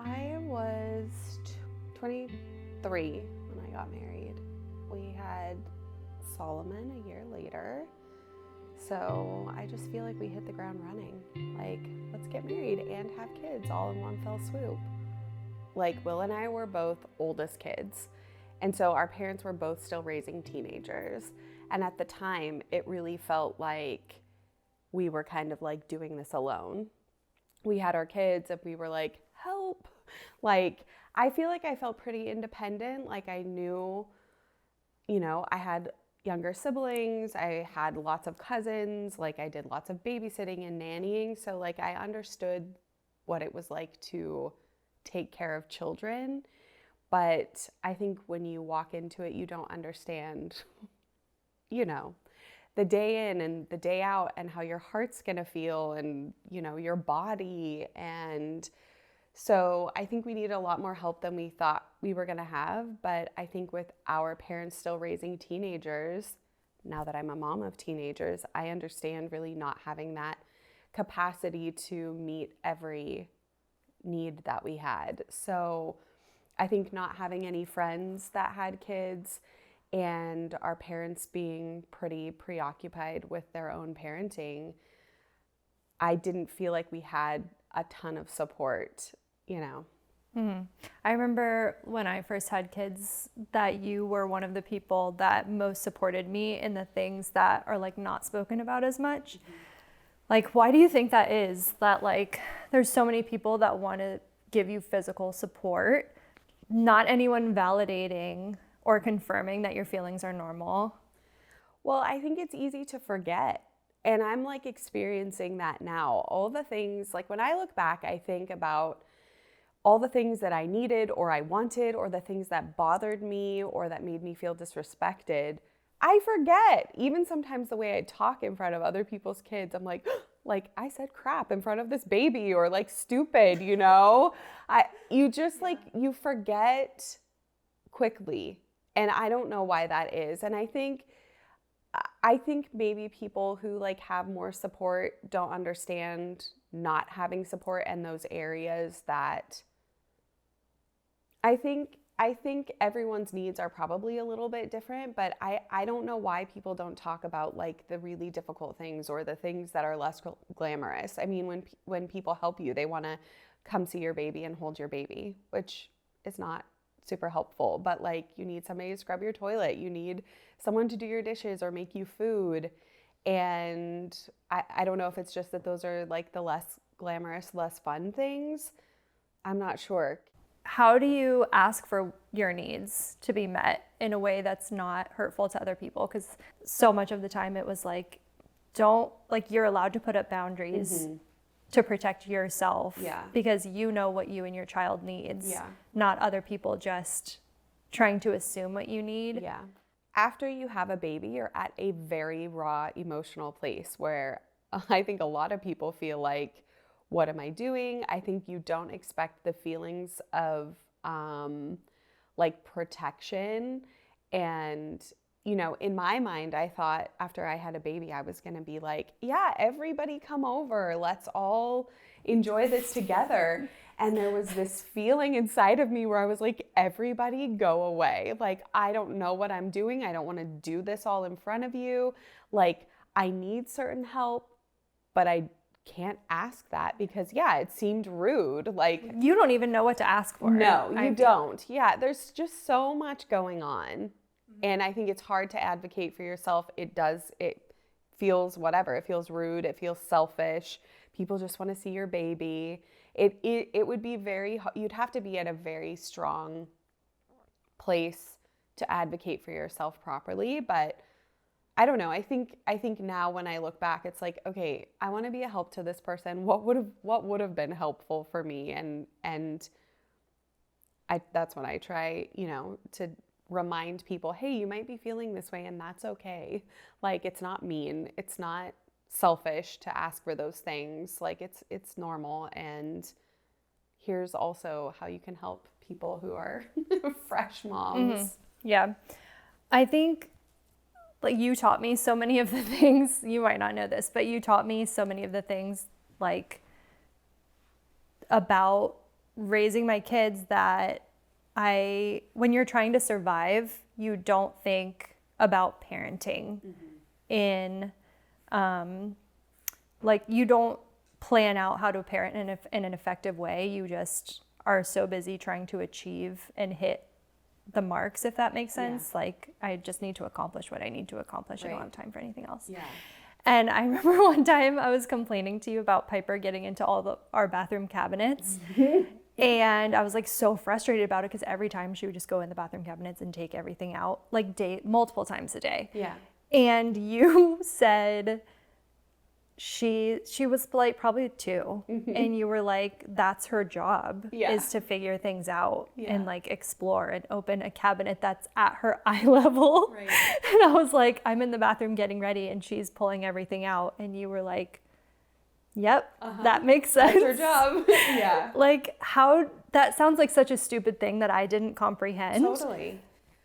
I was 23 when I got married. We had Solomon a year later. So I just feel like we hit the ground running. Like, let's get married and have kids all in one fell swoop. Like, Will and I were both oldest kids. And so our parents were both still raising teenagers. And at the time, it really felt like we were kind of like doing this alone. We had our kids and we were like, help. Like, I feel like I felt pretty independent. Like, I knew, I had younger siblings. I had lots of cousins. Like, I did lots of babysitting and nannying. So, like, I understood what it was like to take care of children. But I think when you walk into it, you don't understand, the day in and the day out and how your heart's gonna feel and, your body. And so I think we need a lot more help than we thought we were gonna have. But I think with our parents still raising teenagers, now that I'm a mom of teenagers, I understand really not having that capacity to meet every need that we had. So I think not having any friends that had kids and our parents being pretty preoccupied with their own parenting, I didn't feel like we had a ton of support, Mm-hmm. I remember when I first had kids that you were one of the people that most supported me in the things that are like not spoken about as much. Mm-hmm. Like, why do you think that is? That like there's so many people that want to give you physical support, not anyone validating or confirming that your feelings are normal? Well, I think it's easy to forget. And I'm like experiencing that now. All the things, like when I look back, I think about all the things that I needed or I wanted or the things that bothered me or that made me feel disrespected. I forget. Even sometimes the way I talk in front of other people's kids, I'm like I said crap in front of this baby or like stupid, you forget quickly. And I don't know why that is. And I think maybe people who like have more support don't understand not having support in those areas that I think everyone's needs are probably a little bit different, but I don't know why people don't talk about like the really difficult things or the things that are less glamorous. I mean, when people help you, they want to come see your baby and hold your baby, which is not super helpful, but like you need somebody to scrub your toilet, you need someone to do your dishes or make you food. And I don't know if it's just that those are like the less glamorous, less fun things. I'm not sure. How do you ask for your needs to be met in a way that's not hurtful to other people? Because so much of the time it was like, you're allowed to put up boundaries. Mm-hmm. To protect yourself, because you know what you and your child needs, not other people just trying to assume what you need. Yeah. After you have a baby, you're at a very raw emotional place where I think a lot of people feel like, what am I doing? I think you don't expect the feelings of like protection. And in my mind, I thought after I had a baby, I was going to be like, yeah, everybody come over. Let's all enjoy this together. And there was this feeling inside of me where I was like, everybody go away. Like, I don't know what I'm doing. I don't want to do this all in front of you. Like, I need certain help, but I can't ask that because, it seemed rude. Like, you don't even know what to ask for. No, you don't. Yeah, there's just so much going on. And I think it's hard to advocate for yourself. It feels whatever. It feels rude. It feels selfish. People just want to see your baby. It would be you'd have to be at a very strong place to advocate for yourself properly. But I don't know. I think now when I look back, it's like, okay, I want to be a help to this person. What would have been helpful for me? And that's when I try, to remind people, hey, you might be feeling this way and that's okay. Like, it's not mean. It's not selfish to ask for those things. Like, it's normal. And here's also how you can help people who are fresh moms. Mm-hmm. Yeah. I think like you taught me so many of the things, you might not know this, but you taught me so many of the things like about raising my kids that when you're trying to survive, you don't think about parenting in, like, you don't plan out how to parent in an effective way. You just are so busy trying to achieve and hit the marks, if that makes sense. Like, I just need to accomplish what I need to accomplish. I don't have time for anything else. And I remember one time I was complaining to you about Piper getting into all our bathroom cabinets. And I was like so frustrated about it because every time she would just go in the bathroom cabinets and take everything out, like multiple times a day. And you said she was like probably 2, and you were like, that's her job, is to figure things out and like explore and open a cabinet that's at her eye level. And I was like, I'm in the bathroom getting ready and she's pulling everything out, and you were like, yep, that makes sense. That's her job. Like, that sounds like such a stupid thing that I didn't comprehend. Totally.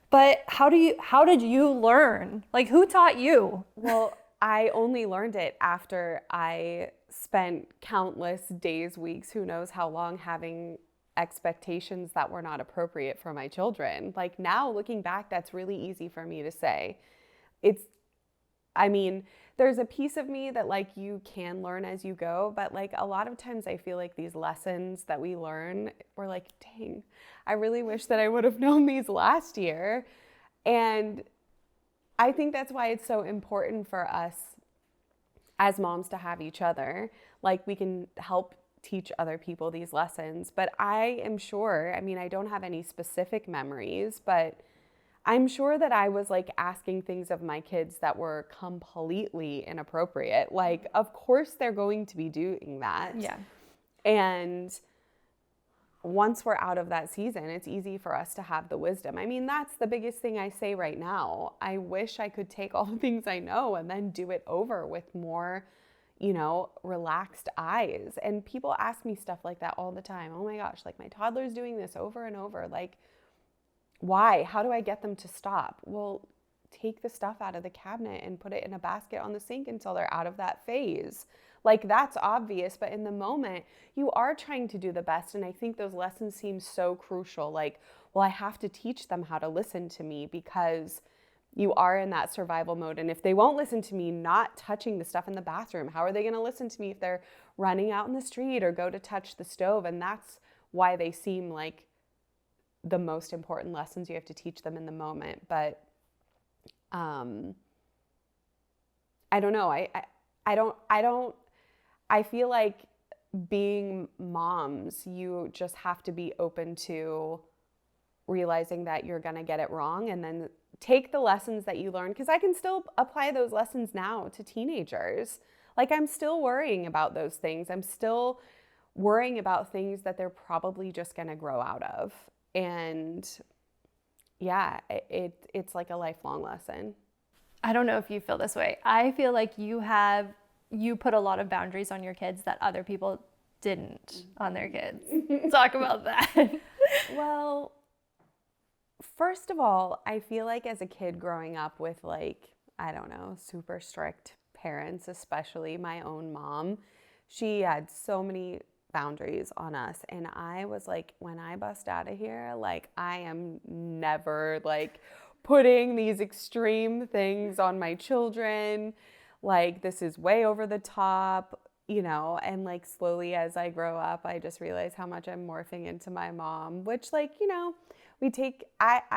But how did you learn? Like, who taught you? Well, I only learned it after I spent countless days, weeks, who knows how long, having expectations that were not appropriate for my children. Like, now looking back, that's really easy for me to say. There's a piece of me that like you can learn as you go, but like a lot of times I feel like these lessons that we learn, we're like, dang, I really wish that I would have known these last year. And I think that's why it's so important for us as moms to have each other. Like, we can help teach other people these lessons. But I am sure, I don't have any specific memories, but I'm sure that I was like asking things of my kids that were completely inappropriate. Like, of course they're going to be doing that. And once we're out of that season, it's easy for us to have the wisdom. That's the biggest thing I say right now. I wish I could take all the things I know and then do it over with more, relaxed eyes. And people ask me stuff like that all the time. Oh my gosh, like my toddler's doing this over and over. Like, why? How do I get them to stop? Well, take the stuff out of the cabinet and put it in a basket on the sink until they're out of that phase. Like, that's obvious, but in the moment, you are trying to do the best. And I think those lessons seem so crucial. Like, well, I have to teach them how to listen to me because you are in that survival mode. And if they won't listen to me not touching the stuff in the bathroom, how are they going to listen to me if they're running out in the street or go to touch the stove? And that's why they seem like the most important lessons you have to teach them in the moment. But I don't know. I feel like being moms, you just have to be open to realizing that you're going to get it wrong and then take the lessons that you learned, because I can still apply those lessons now to teenagers. Like, I'm still worrying about those things. I'm still worrying about things that they're probably just going to grow out of. And yeah, it's like a lifelong lesson. I don't know if you feel this way. I feel like you put a lot of boundaries on your kids that other people didn't on their kids. Talk about that. Well, first of all, I feel like as a kid growing up with super strict parents, especially my own mom, she had so many boundaries on us. And I was like, when I bust out of here, like, I am never like putting these extreme things on my children. Like, this is way over the top, and like slowly as I grow up, I just realize how much I'm morphing into my mom, which I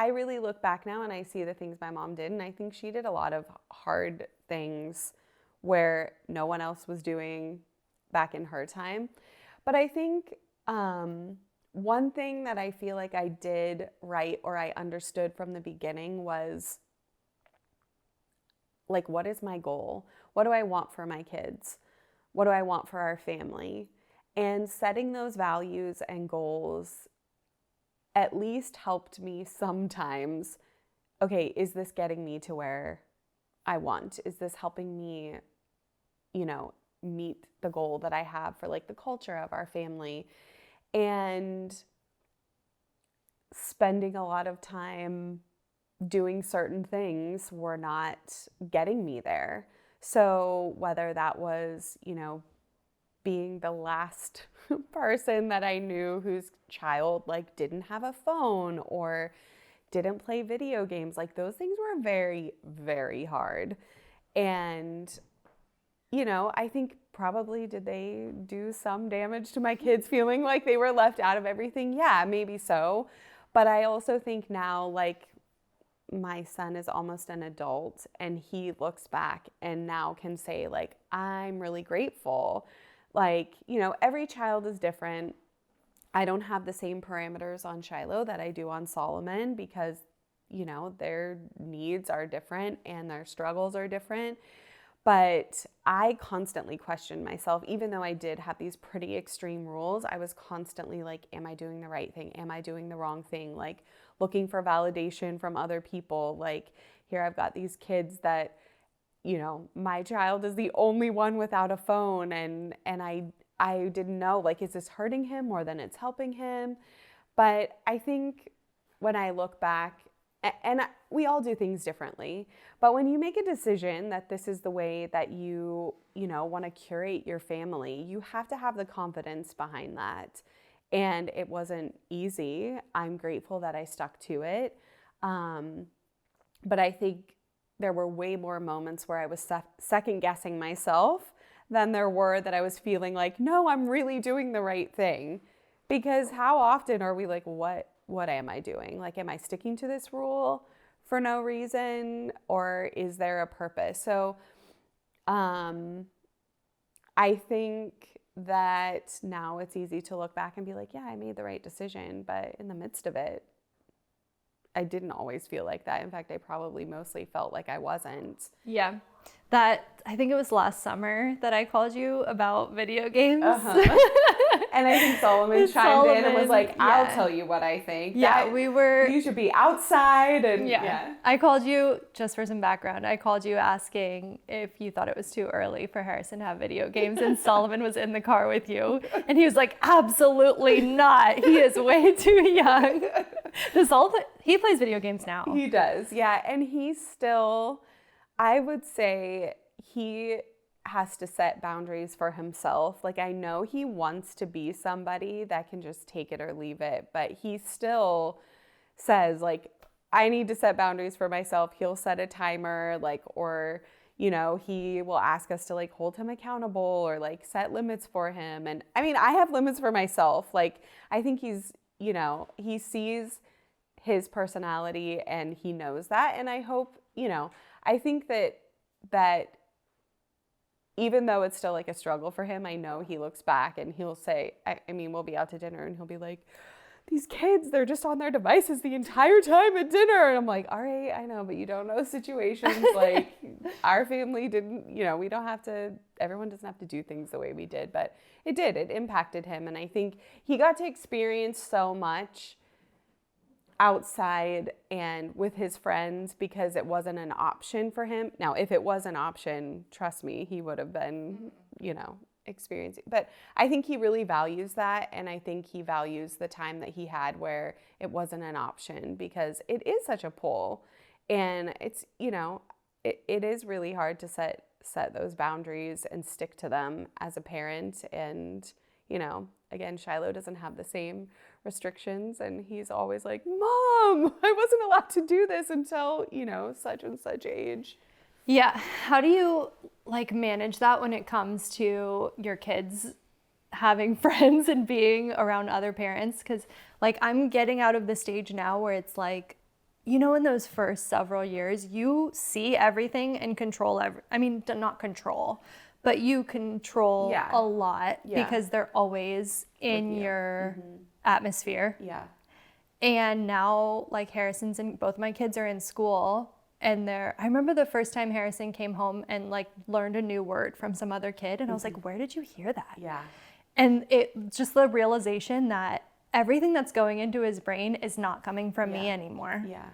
really look back now and I see the things my mom did. And I think she did a lot of hard things where no one else was doing back in her time. But I think one thing that I feel like I did right, or I understood from the beginning, was like, what is my goal? What do I want for my kids? What do I want for our family? And setting those values and goals at least helped me sometimes. Okay, is this getting me to where I want? Is this helping me, meet the goal that I have for like the culture of our family? And spending a lot of time doing certain things were not getting me there. So whether that was, being the last person that I knew whose child like didn't have a phone or didn't play video games. Like those things were very, very hard. And, you know, I think probably did they do some damage to my kids feeling like they were left out of everything? Yeah, maybe so. But I also think now, like, my son is almost an adult and he looks back and now can say, like, I'm really grateful. Like, you know, every child is different. I don't have the same parameters on Shiloh that I do on Solomon because, you know, their needs are different and their struggles are different. But I constantly questioned myself, even though I did have these pretty extreme rules. I was constantly like, am I doing the right thing? Am I doing the wrong thing? Like looking for validation from other people. Like here I've got these kids that, you know, my child is the only one without a phone. And I didn't know, like, is this hurting him more than it's helping him? But I think when I look back, and we all do things differently, but when you make a decision that this is the way that you know, want to curate your family, you have to have the confidence behind that. And it wasn't easy. I'm grateful that I stuck to it. But I think there were way more moments where I was second guessing myself than there were that I was feeling like, no, I'm really doing the right thing. Because how often are we like, what am I doing? Like, am I sticking to this rule for no reason, or is there a purpose? So I think that now it's easy to look back and be like, yeah, I made the right decision. But in the midst of it, I didn't always feel like that. In fact, I probably mostly felt like I wasn't. Yeah. I think it was last summer that I called you about video games. And I think Solomon chimed in and was like, I'll tell you what I think. Yeah, you should be outside. And yeah. I called you, just for some background, I called you asking if you thought it was too early for Harrison to have video games, and Solomon was in the car with you. And he was like, absolutely not. He is way too young. He plays video games now. He does, yeah. And he's still, I would say he has to set boundaries for himself. Like, I know he wants to be somebody that can just take it or leave it, but he still says, like, I need to set boundaries for myself. He'll set a timer, like, or, you know, he will ask us to, like, hold him accountable or, like, set limits for him. And I mean, I have limits for myself. Like, I think he's, you know, he sees his personality and he knows that. And I hope, you know, I think that even though it's still like a struggle for him, I know he looks back and he'll say, I mean, we'll be out to dinner and he'll be like, these kids, they're just on their devices the entire time at dinner. And I'm like, all right, I know, but you don't know situations. Like, our family didn't, you know, we don't have to, everyone doesn't have to do things the way we did, but it impacted him. And I think he got to experience so much outside and with his friends because it wasn't an option for him. Now, if it was an option, trust me, he would have been, you know, experiencing. But I think he really values that. And I think he values the time that he had where it wasn't an option, because it is such a pull. And it's, you know, it is really hard to set those boundaries and stick to them as a parent. And, you know, again, Shiloh doesn't have the same restrictions, and he's always like, Mom, I wasn't allowed to do this until, you know, such and such age. Yeah. How do you like manage that when it comes to your kids having friends and being around other parents? Because like, I'm getting out of the stage now where it's like, you know, in those first several years, you see everything and control not control, but you control a lot because they're always in your atmosphere. Yeah. And now, like, Harrison's and both my kids are in school, and I remember the first time Harrison came home and like learned a new word from some other kid, and I was like, where did you hear that? Yeah. And it just the realization that everything that's going into his brain is not coming from me anymore. Yeah.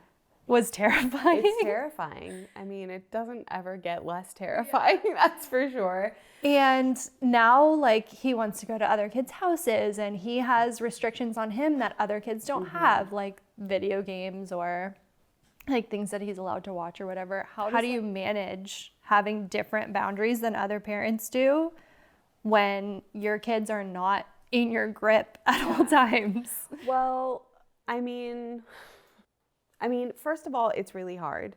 Was terrifying. It's terrifying. I mean, it doesn't ever get less terrifying, that's for sure. And now, like, he wants to go to other kids' houses, and he has restrictions on him that other kids don't have, like video games or like things that he's allowed to watch or whatever. How do you manage having different boundaries than other parents do when your kids are not in your grip at all times? Well, I mean, first of all, it's really hard.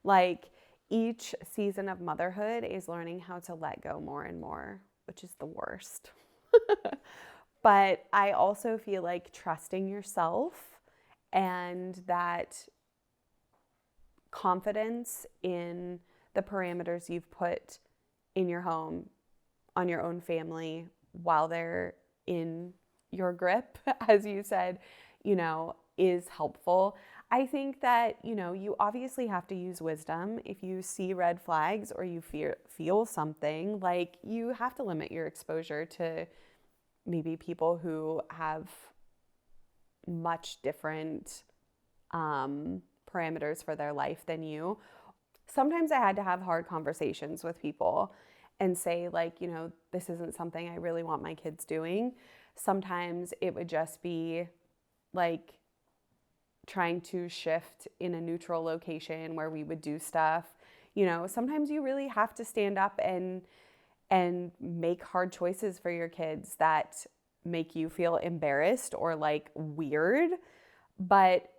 Like, each season of motherhood is learning how to let go more and more, which is the worst. But I also feel like trusting yourself and that confidence in the parameters you've put in your home, on your own family, while they're in your grip, as you said, is helpful. I think that, you obviously have to use wisdom. If you see red flags or you feel something, like, you have to limit your exposure to maybe people who have much different parameters for their life than you. Sometimes I had to have hard conversations with people and say, like, this isn't something I really want my kids doing. Sometimes it would just be like trying to shift in a neutral location where we would do stuff. Sometimes you really have to stand up and make hard choices for your kids that make you feel embarrassed or like weird. But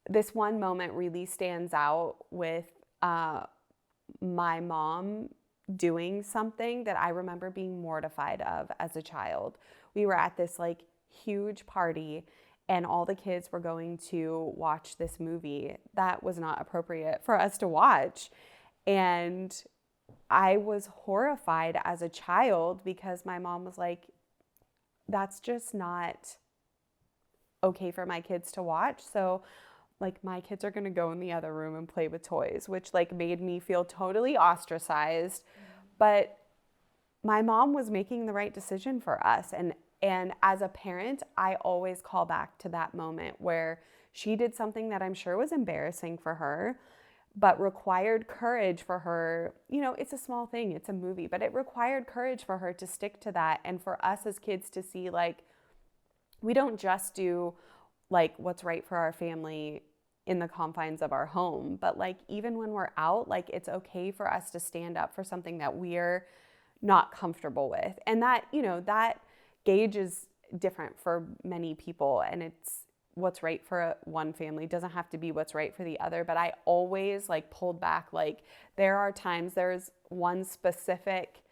this one moment really stands out with my mom doing something that I remember being mortified of as a child. We were at this like huge party and all the kids were going to watch this movie that was not appropriate for us to watch. And I was horrified as a child because my mom was like, that's just not okay for my kids to watch. So like, my kids are going to go in the other room and play with toys, which like made me feel totally ostracized. But my mom was making the right decision for us. And as a parent, I always call back to that moment where she did something that I'm sure was embarrassing for her, but required courage for her. It's a small thing, it's a movie, but it required courage for her to stick to that. And for us as kids to see, like, we don't just do like what's right for our family in the confines of our home, but like even when we're out, like, it's okay for us to stand up for something that we're not comfortable with. And that, that gauge is different for many people, and it's what's right for one family doesn't have to be what's right for the other. But I always like pulled back. Like, there's one specific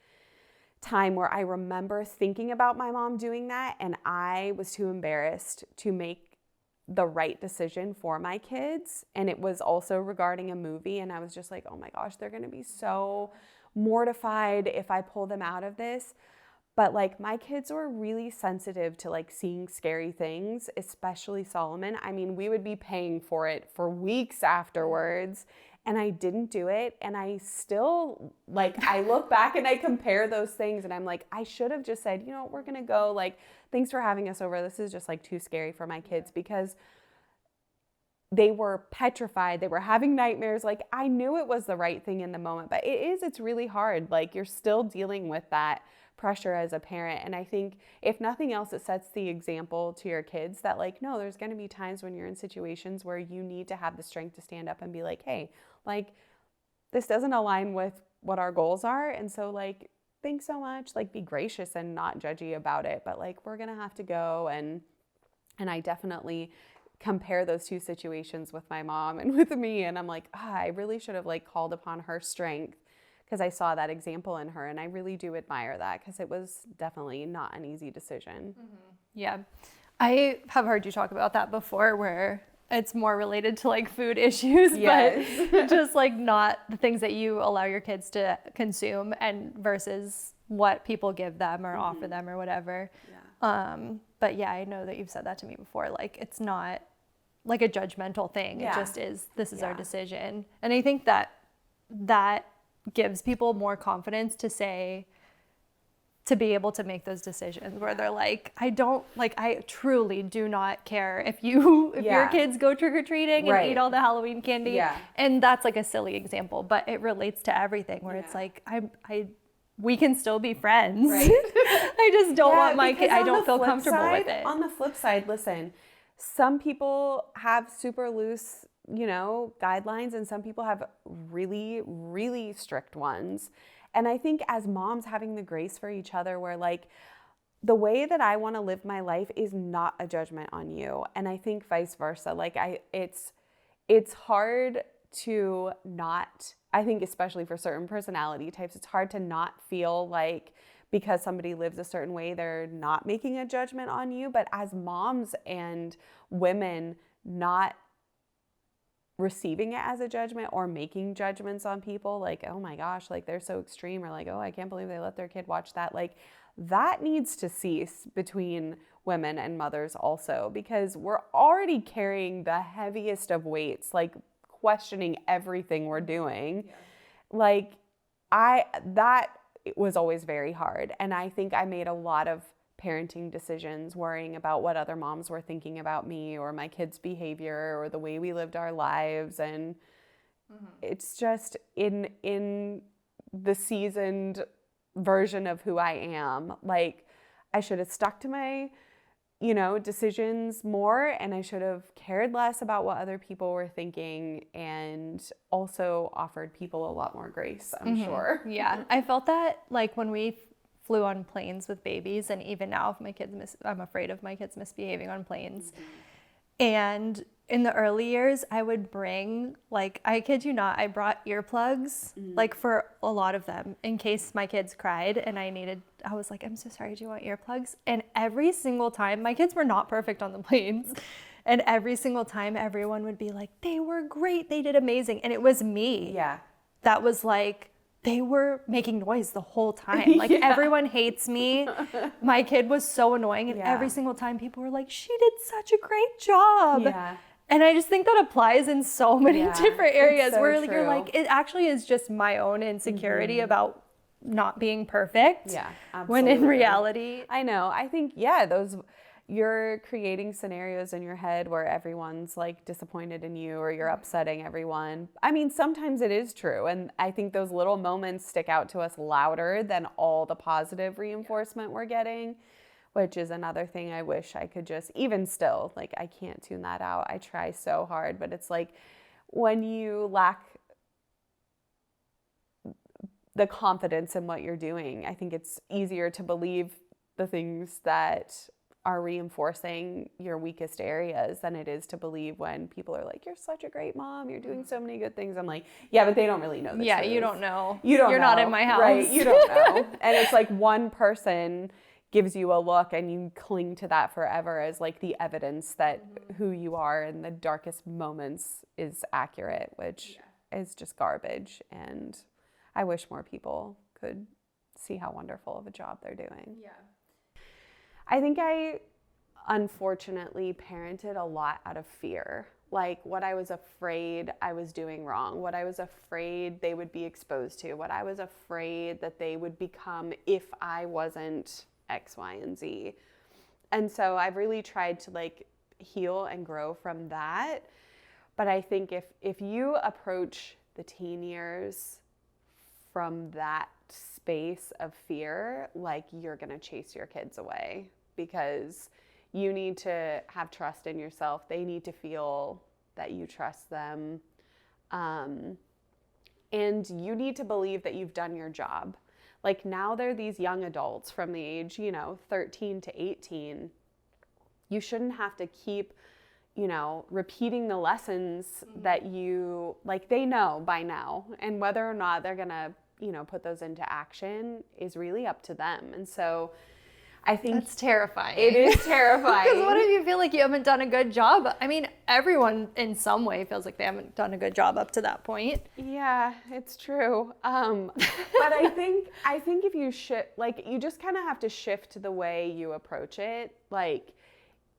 time where I remember thinking about my mom doing that, and I was too embarrassed to make the right decision for my kids. And it was also regarding a movie, and I was just like, oh my gosh, they're gonna be so mortified if I pull them out of this. But like, my kids were really sensitive to like seeing scary things, especially Solomon. I mean, we would be paying for it for weeks afterwards, and I didn't do it. And I still, like, I look back and I compare those things and I'm like, I should have just said, we're gonna go, like, thanks for having us over. This is just like too scary for my kids, because they were petrified. They were having nightmares. Like, I knew it was the right thing in the moment, but it's really hard. Like, you're still dealing with that pressure as a parent. And I think if nothing else, it sets the example to your kids that like, no, there's going to be times when you're in situations where you need to have the strength to stand up and be like, hey, like, this doesn't align with what our goals are. And so like, thanks so much. Like, be gracious and not judgy about it. But like, we're going to have to go. And I definitely compare those two situations with my mom and with me. And I'm like, I really should have like called upon her strength, because I saw that example in her. And I really do admire that, because it was definitely not an easy decision. Mm-hmm. Yeah. I have heard you talk about that before, where it's more related to like food issues, yes. But just like not the things that you allow your kids to consume and versus what people give them or offer them or whatever. Yeah. But yeah, I know that you've said that to me before. Like, it's not like a judgmental thing. Yeah. It just is, this is our decision. And I think that gives people more confidence to be able to make those decisions where they're like, I truly do not care if your kids go trick-or-treating and eat all the Halloween candy. Yeah. And that's like a silly example, but it relates to everything where it's like, we can still be friends. Right. I just don't want my kid, I don't feel comfortable with it. On the flip side, listen, some people have super loose, guidelines, and some people have really, really strict ones. And I think as moms, having the grace for each other, where like, the way that I want to live my life is not a judgment on you. And I think vice versa. Like it's hard to not, I think especially for certain personality types, it's hard to not feel like because somebody lives a certain way, they're not making a judgment on you. But as moms and women, not receiving it as a judgment or making judgments on people like, oh my gosh, like they're so extreme, or like, oh, I can't believe they let their kid watch that. Like that needs to cease between women and mothers also, because we're already carrying the heaviest of weights, like questioning everything we're doing. Yeah. Like that was always very hard. And I think I made a lot of parenting decisions worrying about what other moms were thinking about me or my kids' behavior or the way we lived our lives. And it's just in the seasoned version of who I am, like I should have stuck to my, decisions more, and I should have cared less about what other people were thinking, and also offered people a lot more grace, I'm sure. Yeah, I felt that like when we flew on planes with babies, and even now if my kids I'm afraid of my kids misbehaving on planes. And in the early years, I would bring, like, I kid you not, I brought earplugs, like for a lot of them, in case my kids cried and I was like, I'm so sorry, do you want earplugs? And every single time, my kids were not perfect on the planes. And every single time, everyone would be like, they were great, they did amazing. And it was me. Yeah. That was like, they were making noise the whole time. Like everyone hates me. My kid was so annoying. And every single time people were like, she did such a great job. Yeah. And I just think that applies in so many different areas so where true. You're like, it actually is just my own insecurity about not being perfect. Yeah, absolutely. When in reality. I know. I think, you're creating scenarios in your head where everyone's like disappointed in you or you're upsetting everyone. I mean, sometimes it is true. And I think those little moments stick out to us louder than all the positive reinforcement we're getting, which is another thing I wish I could just, even still, like I can't tune that out. I try so hard, but it's like when you lack the confidence in what you're doing, I think it's easier to believe the things that are reinforcing your weakest areas than it is to believe when people are like, you're such a great mom, you're doing so many good things. I'm like, yeah, but they don't really know the truth. You don't know. You're know. Not in my house. Right, you don't know. And it's like one person gives you a look and you cling to that forever as like the evidence that who you are in the darkest moments is accurate, which is just garbage. And I wish more people could see how wonderful of a job they're doing. Yeah. I think I unfortunately parented a lot out of fear. Like what I was afraid I was doing wrong, what I was afraid they would be exposed to, what I was afraid that they would become if I wasn't X, Y, and Z. And so I've really tried to like heal and grow from that. But I think if you approach the teen years from that space of fear, like you're going to chase your kids away, because you need to have trust in yourself. They need to feel that you trust them. And you need to believe that you've done your job. Like now they're these young adults from the age, 13 to 18. You shouldn't have to keep, repeating the lessons that you, like they know by now. And whether or not they're going to, put those into action is really up to them. And so I think that's terrifying. It is terrifying. Because what if you feel like you haven't done a good job? I mean, everyone in some way feels like they haven't done a good job up to that point. Yeah, it's true. But I think if you you just kind of have to shift the way you approach it. Like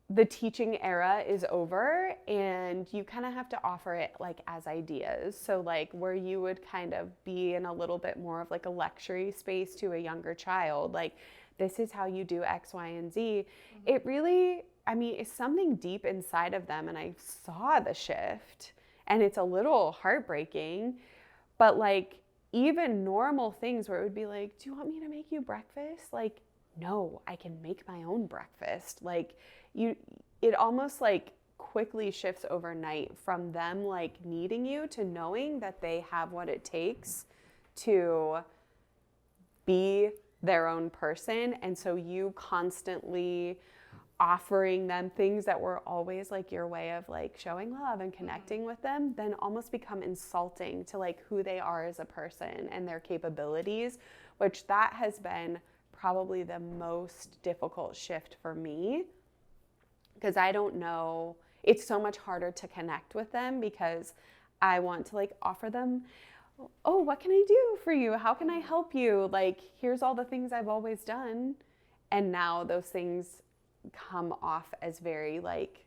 the teaching era is over and you kind of have to offer it like as ideas. So like where you would kind of be in a little bit more of like a lecture space to a younger child, like this is how you do X, Y, and Z. It really, it's something deep inside of them. And I saw the shift and it's a little heartbreaking, but like even normal things where it would be like, do you want me to make you breakfast? Like, no, I can make my own breakfast. Like it almost like quickly shifts overnight from them like needing you to knowing that they have what it takes to be their own person. And so you constantly offering them things that were always like your way of like showing love and connecting with them, then almost become insulting to like who they are as a person and their capabilities, which that has been probably the most difficult shift for me, because I don't know, it's so much harder to connect with them because I want to like offer them, oh, what can I do for you? How can I help you? Like, here's all the things I've always done. And now those things come off as very like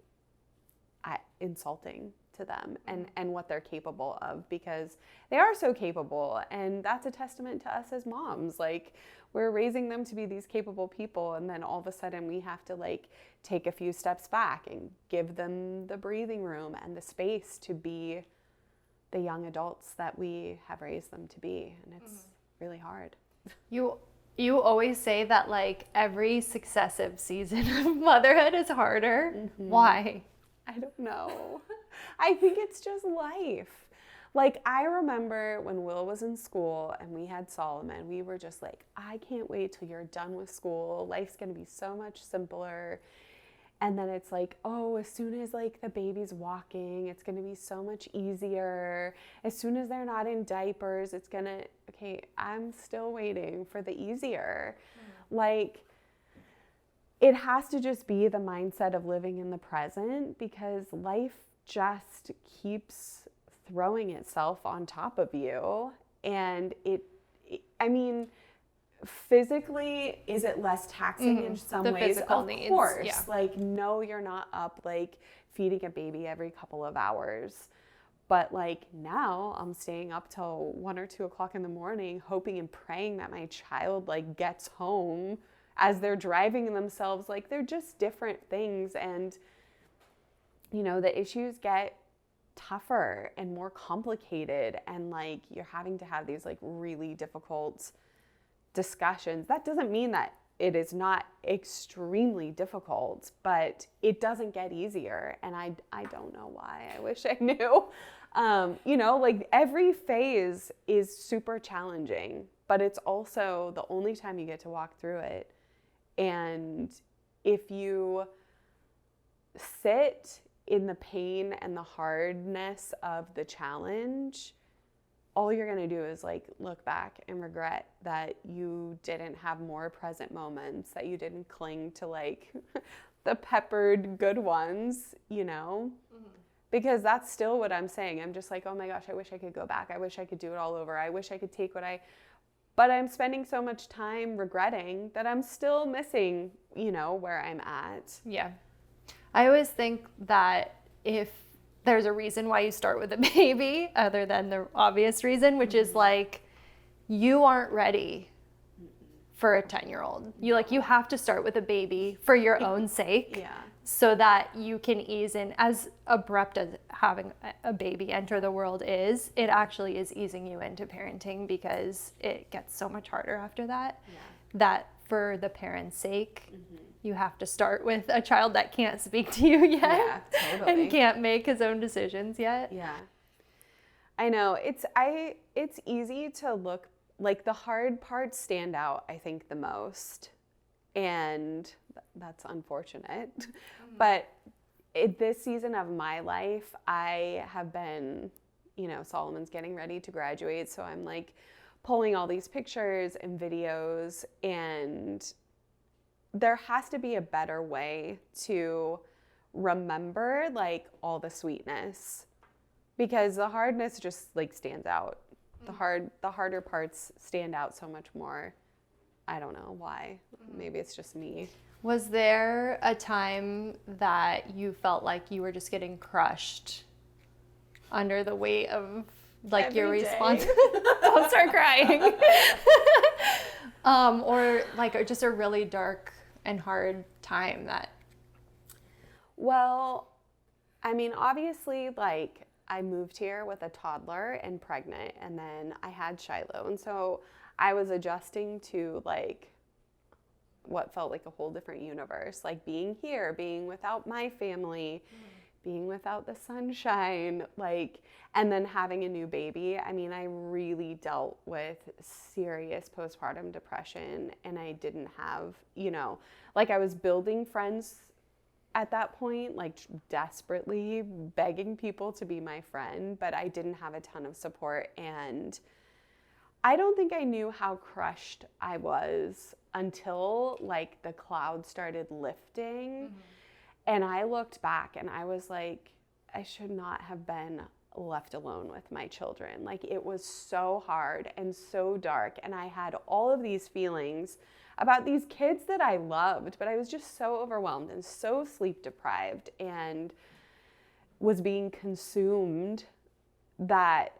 insulting to them and what they're capable of, because they are so capable. And that's a testament to us as moms. Like, we're raising them to be these capable people, and then all of a sudden we have to like take a few steps back and give them the breathing room and the space to be the young adults that we have raised them to be. And it's really hard. You always say that like every successive season of motherhood is harder. Why? I don't know. I think it's just life. Like, I remember when Will was in school and we had Solomon, we were just like, I can't wait till you're done with school. Life's going to be so much simpler. And then it's like, oh, as soon as like the baby's walking, it's going to be so much easier. As soon as they're not in diapers, it's going to, okay, I'm still waiting for the easier. Like, it has to just be the mindset of living in the present, because life just keeps throwing itself on top of you. And I mean, physically, is it less taxing in some ways? Of course. Yeah. Like, no, you're not up like feeding a baby every couple of hours. But like, now I'm staying up till 1 or 2 o'clock in the morning, hoping and praying that my child like gets home as they're driving themselves. Like, they're just different things. And, you know, the issues get tougher and more complicated. And like, you're having to have these like really difficult discussions. That doesn't mean that it is not extremely difficult, but it doesn't get easier. And I don't know why. I wish I knew. You know, like, every phase is super challenging, but it's also the only time you get to walk through it. And if you sit in the pain and the hardness of the challenge, all you're going to do is like look back and regret that you didn't have more present moments, that you didn't cling to like the peppered good ones, you know? Because that's still what I'm saying. I'm just like, oh my gosh, I wish I could go back. I wish I could do it all over. I wish I could take but I'm spending so much time regretting that I'm still missing, you know, where I'm at. Yeah. I always think that if there's a reason why you start with a baby, other than the obvious reason, which is like, you aren't ready for a 10-year-old. You have to start with a baby for your own sake. Yeah. So that you can ease in. As abrupt as having a baby enter the world is, it actually is easing you into parenting, because it gets so much harder after that. Yeah. That for the parent's sake, you have to start with a child that can't speak to you yet. Yeah, totally. And can't make his own decisions yet. Yeah. I know. It's easy to look, like, the hard parts stand out, I think, the most. And that's unfortunate. But this season of my life, I have been, you know, Solomon's getting ready to graduate. So I'm like pulling all these pictures and videos, and there has to be a better way to remember like all the sweetness, because the hardness just like stands out. The harder parts stand out so much more. I don't know why. Maybe it's just me. Was there a time that you felt like you were just getting crushed under the weight of like Every your day. responsibility? Don't start crying. Or like just a really dark and hard time that... Well, I mean, obviously, like, I moved here with a toddler and pregnant, and then I had Shiloh. And so I was adjusting to like what felt like a whole different universe, like being here, being without my family, being without the sunshine, like, and then having a new baby. I mean, I really dealt with serious postpartum depression, and I didn't have, like, I was building friends at that point, like desperately begging people to be my friend, but I didn't have a ton of support. And I don't think I knew how crushed I was until like the cloud started lifting. Mm-hmm. And I looked back and I was like, I should not have been left alone with my children. Like, it was so hard and so dark. And I had all of these feelings about these kids that I loved, but I was just so overwhelmed and so sleep deprived and was being consumed that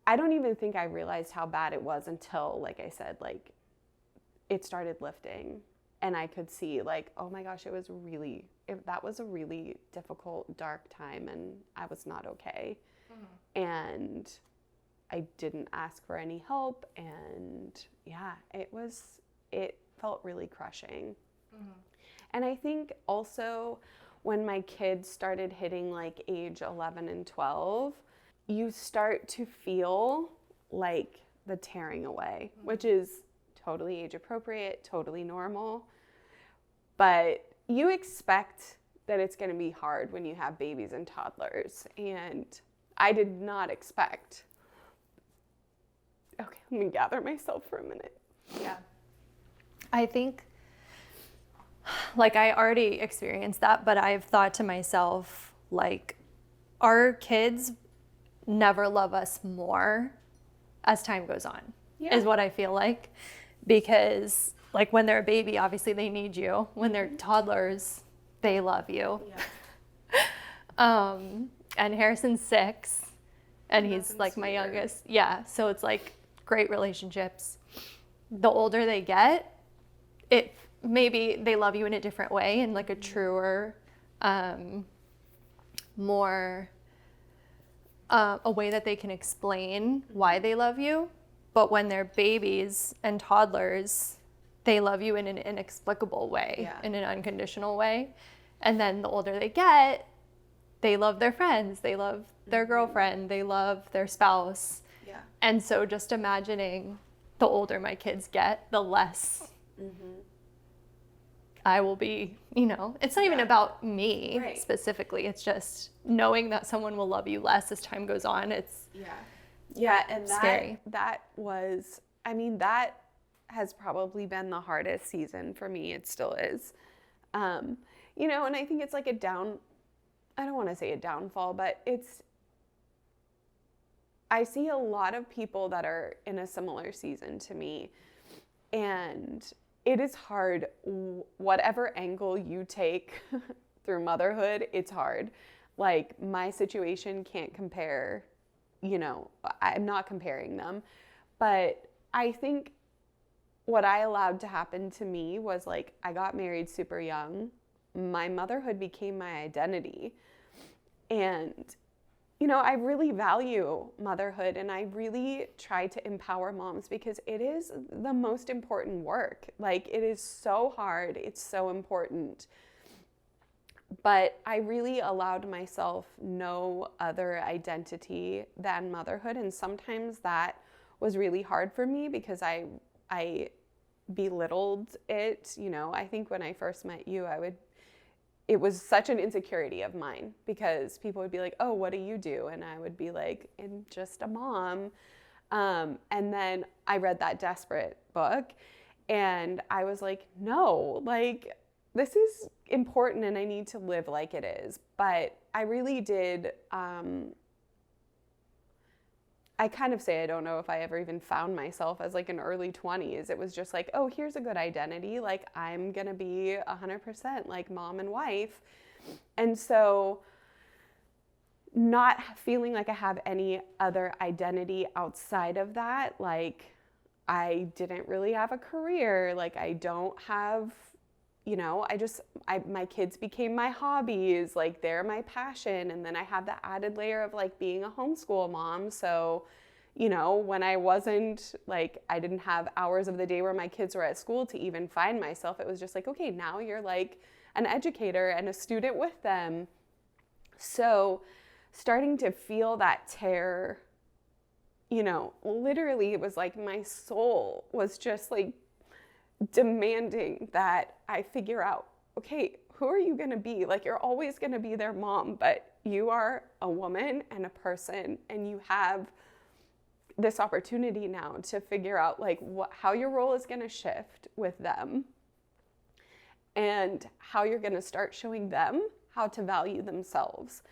I don't even think I realized how bad it was until, like I said, like, it started lifting and I could see, like, oh my gosh, that was a really difficult, dark time, and I was not okay. Mm-hmm. And I didn't ask for any help, and yeah, it felt really crushing. Mm-hmm. And I think also when my kids started hitting like age 11 and 12, you start to feel like the tearing away, mm-hmm. which is totally age appropriate, totally normal. But you expect that it's going to be hard when you have babies and toddlers. And I did not expect. Okay, let me gather myself for a minute. Yeah. I think, like, I already experienced that, but I've thought to myself, like, our kids never love us more as time goes on, is what I feel like. Because, like, when they're a baby, obviously they need you. When they're toddlers, they love you. Yeah. And Harrison's 6, and he's like my youngest. Yeah, so it's like great relationships. The older they get, maybe they love you in a different way, in like a truer, more a way that they can explain why they love you. But when they're babies and toddlers, they love you in an inexplicable way, in an unconditional way. And then the older they get, they love their friends, they love their girlfriend, they love their spouse. Yeah. And so just imagining the older my kids get, the less I will be, it's not even about me specifically. It's just knowing that someone will love you less as time goes on. It's and scary. That has probably been the hardest season for me. It still is. And I think it's like I don't want to say a downfall, but I see a lot of people that are in a similar season to me, and it is hard. Whatever angle you take through motherhood, it's hard. Like, my situation can't compare, I'm not comparing them, but I think what I allowed to happen to me was, like, I got married super young. My motherhood became my identity. And, I really value motherhood, and I really try to empower moms because it is the most important work. Like, it is so hard. It's so important. But I really allowed myself no other identity than motherhood. And sometimes that was really hard for me because I belittled it. I think when I first met you, it was such an insecurity of mine because people would be like, oh, what do you do? And I would be like, I'm just a mom. And then I read that Desperate book and I was like, no, like, this is important and I need to live like it is. But I really did, I kind of say I don't know if I ever even found myself as like an early 20s. It was just like, oh, here's a good identity. Like, I'm going to be 100% like mom and wife. And so not feeling like I have any other identity outside of that. Like, I didn't really have a career. Like, I don't have, my kids became my hobbies. Like, they're my passion. And then I have the added layer of like being a homeschool mom. So, when I wasn't like, I didn't have hours of the day where my kids were at school to even find myself. It was just like, okay, now you're like an educator and a student with them. So starting to feel that tear, you know, literally it was like my soul was just like demanding that I figure out, okay, who are you going to be? Like, you're always going to be their mom, but you are a woman and a person, and you have this opportunity now to figure out like how your role is going to shift with them, and how you're going to start showing them how to value themselves.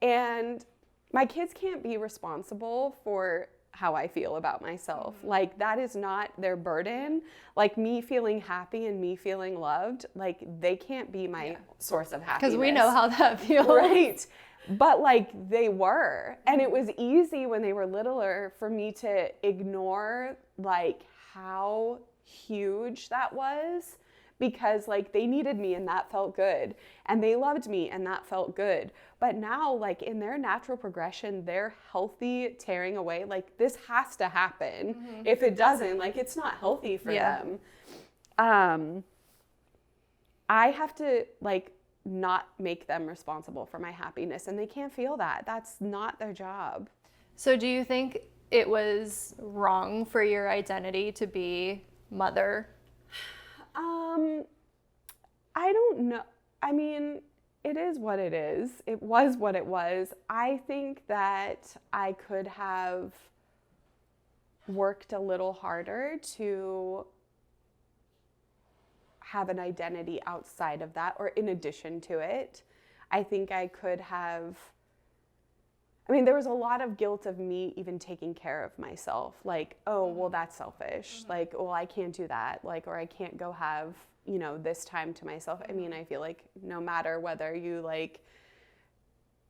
And my kids can't be responsible for how I feel about myself. Like, that is not their burden. Like, me feeling happy and me feeling loved, like, they can't be my source of happiness. Because we know how that feels. Right. But like, they were. And it was easy when they were littler for me to ignore like how huge that was, because like they needed me and that felt good, and they loved me and that felt good. But now, like, in their natural progression, they're healthy tearing away. Like, this has to happen. If it doesn't, like, it's not healthy for them. I have to like not make them responsible for my happiness, and they can't feel that. That's not their job. So do you think it was wrong for your identity to be mother? I don't know. I mean, it is what it is. It was what it was. I think that I could have worked a little harder to have an identity outside of that, or in addition to it. I think I could have, I mean, there was a lot of guilt of me even taking care of myself. Like, oh, well, that's selfish. Like, well, I can't do that. Like, or I can't go have, you know, this time to myself. I mean, I feel like no matter whether you like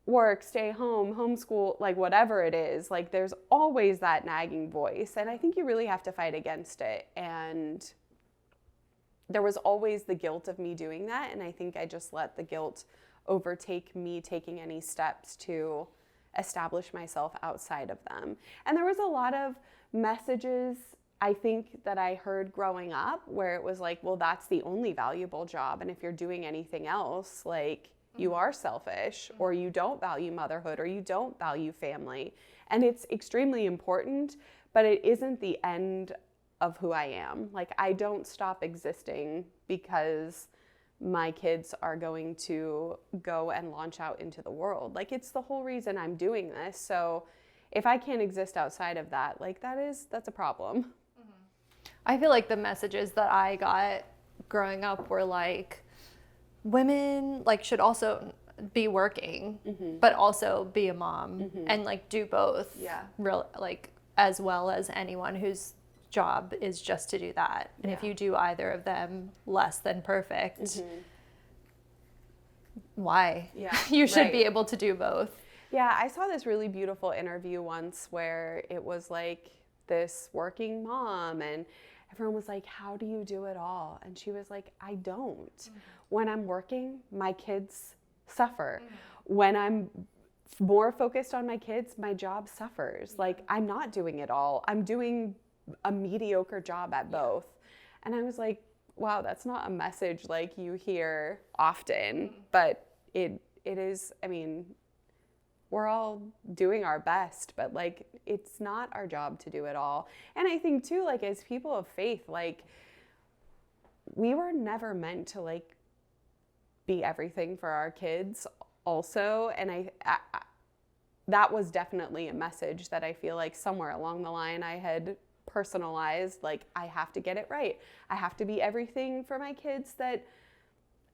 work, stay home, homeschool, like whatever it is, like there's always that nagging voice. And I think you really have to fight against it. And there was always the guilt of me doing that. And I think I just let the guilt overtake me taking any steps to establish myself outside of them. And there was a lot of messages, I think, that I heard growing up where it was like, well, that's the only valuable job. And if you're doing anything else, like, you are selfish, or you don't value motherhood, or you don't value family. And it's extremely important, but it isn't the end of who I am. Like, I don't stop existing because my kids are going to go and launch out into the world. Like, it's the whole reason I'm doing this. So if I can't exist outside of that, like, that's a problem. I feel like the messages that I got growing up were like, women like should also be working, but also be a mom, and like do both. Yeah. Real, like, as well as anyone whose job is just to do that. And if you do either of them less than perfect, why? Yeah. You should be able to do both. Yeah, I saw this really beautiful interview once where it was like this working mom, and everyone was like, how do you do it all? And she was like, I don't. When I'm working, my kids suffer. When I'm more focused on my kids, my job suffers. Like, I'm not doing it all. I'm doing a mediocre job at both. And I was like, wow, that's not a message like you hear often, but it is. I mean, we're all doing our best, but like, it's not our job to do it all. And I think too, like, as people of faith, like, we were never meant to like be everything for our kids also. And I that was definitely a message that I feel like somewhere along the line I had personalized. Like, I have to get it right. I have to be everything for my kids that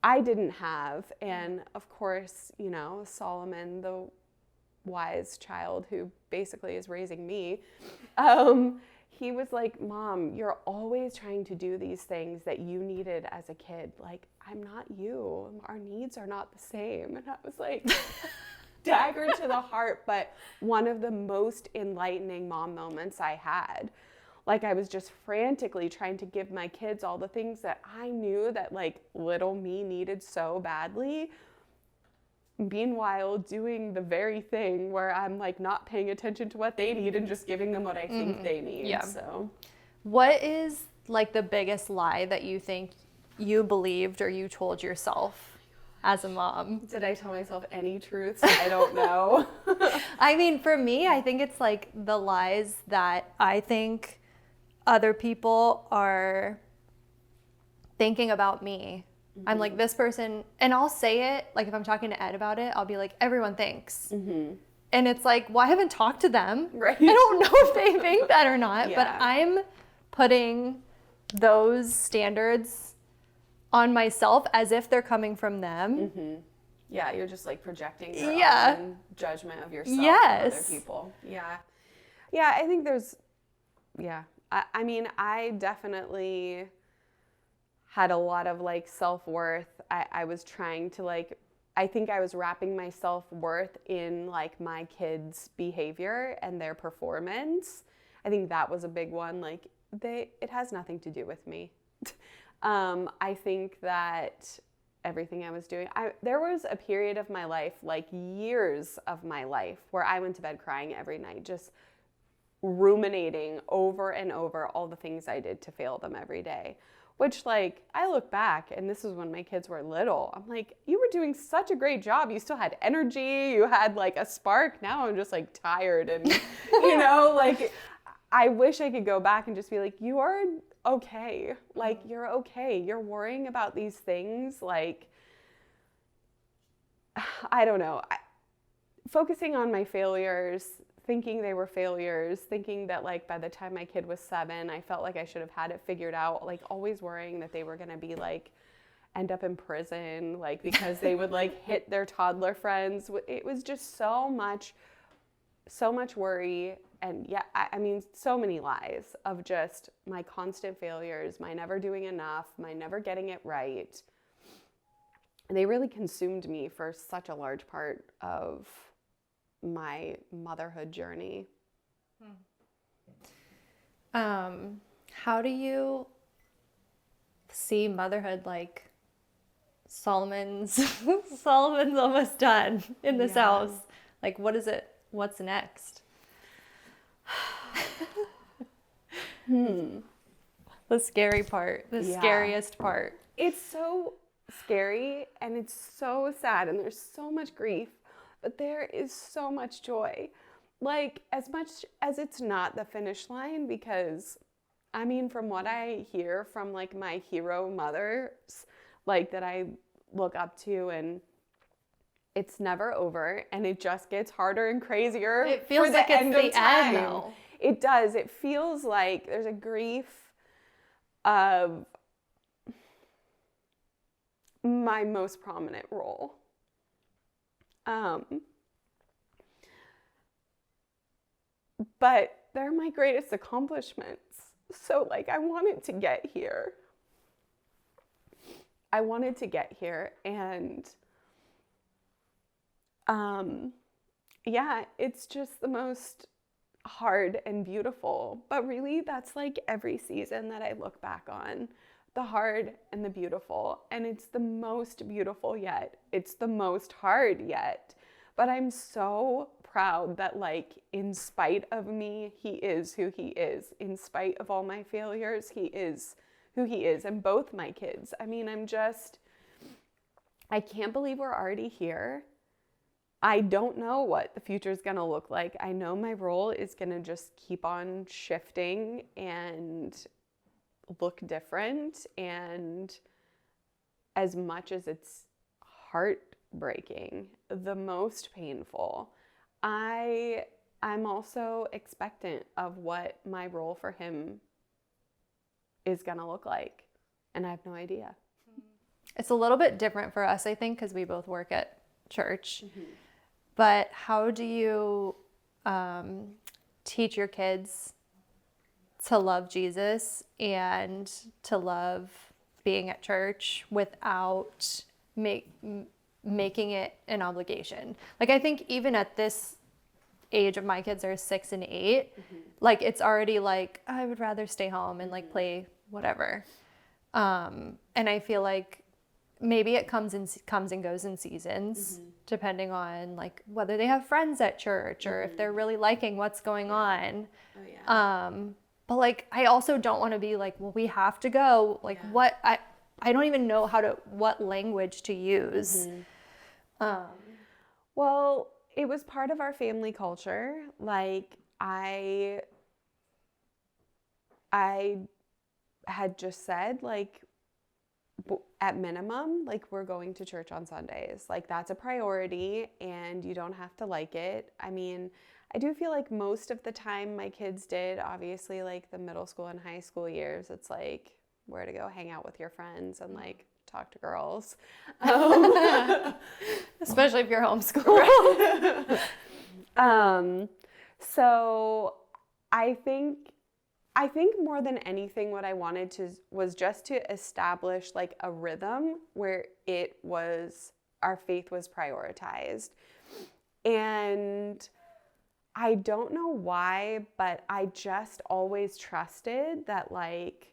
I didn't have. And of course, you know, Solomon, the wise child who basically is raising me, he was like, Mom, you're always trying to do these things that you needed as a kid. Like, I'm not you. Our needs are not the same. And I was like, dagger to the heart, but one of the most enlightening mom moments I had. Like, I was just frantically trying to give my kids all the things that I knew that like little me needed so badly. Meanwhile, doing the very thing where I'm like not paying attention to what they need and just giving them what I think they need. Yeah. So, what is like the biggest lie that you think you believed or you told yourself as a mom. Did I tell myself any truths? I don't know. I mean, for me, I think it's like the lies that I think other people are thinking about me. Mm-hmm. I'm like, this person, and I'll say it, like if I'm talking to Ed about it, I'll be like, everyone thinks. Mm-hmm. And it's like, well, I haven't talked to them. Right. I don't know if they think that or not, yeah. But I'm putting those standards on myself as if they're coming from them. Mm-hmm. Yeah, you're just like projecting your own judgment of yourself yes. on other people. Yeah. Yeah, I think there's, I mean, I definitely had a lot of like self-worth. I was trying to like, I think I was wrapping my self-worth in like my kids' behavior and their performance. I think that was a big one. Like it has nothing to do with me. I think that everything I was doing, there was a period of my life, like years of my life, where I went to bed crying every night, just ruminating over and over all the things I did to fail them every day. Which, like, I look back, and this is when my kids were little, I'm like, you were doing such a great job. You still had energy. You had, like, a spark. Now I'm just, like, tired. And, you know, like, I wish I could go back and just be like, you are okay. Like, you're okay. You're worrying about these things. Like, I don't know. Focusing on my failures, thinking they were failures, thinking that like by the time my kid was 7, I felt like I should have had it figured out, like always worrying that they were going to be like, end up in prison, like because they would like hit their toddler friends. It was just so much worry. And yeah, I mean, so many lies of just my constant failures, my never doing enough, my never getting it right. And they really consumed me for such a large part of my motherhood journey. How do you see motherhood like Solomon's almost done in this house? Like, what is it? What's next? The scary part, the scariest part. It's so scary and it's so sad and there's so much grief. But there is so much joy. Like, as much as it's not the finish line, because, I mean, from what I hear from, like, my hero mothers, like, that I look up to, and it's never over, and it just gets harder and crazier. It feels like it's the end, though. It does. It feels like there's a grief of my most prominent role. But they're my greatest accomplishments. So like, I wanted to get here. And, yeah, it's just the most hard and beautiful, but really that's like every season that I look back on, the hard and the beautiful, and it's the most beautiful yet. It's the most hard yet. But I'm so proud that, like, in spite of me, he is who he is. In spite of all my failures, he is who he is. And both my kids. I mean, I can't believe we're already here. I don't know what the future is going to look like. I know my role is going to just keep on shifting and look different. And as much as it's heartbreaking, the most painful, I'm also expectant of what my role for him is going to look like. And I have no idea. It's a little bit different for us, I think, because we both work at church. Mm-hmm. But how do you teach your kids to love Jesus and to love being at church without making it an obligation? Like, I think even at this age of my kids are 6 and 8, mm-hmm. like it's already like, I would rather stay home and like play whatever. And I feel like maybe it comes and goes in seasons, mm-hmm. depending on like whether they have friends at church or mm-hmm. if they're really liking what's going on. Oh, yeah. But like, I also don't want to be like, well, we have to go. Like I don't even know what language to use. Well, it was part of our family culture. Like, I had just said, like, at minimum, like, we're going to church on Sundays. Like, that's a priority, and you don't have to like it. I mean, I do feel like most of the time my kids did. Obviously, like, the middle school and high school years, it's like where to go hang out with your friends and, like, talk to girls. Especially if you're homeschooled. So I think more than anything, what I wanted was just to establish, like, a rhythm where our faith was prioritized. And I don't know why, but I just always trusted that, like,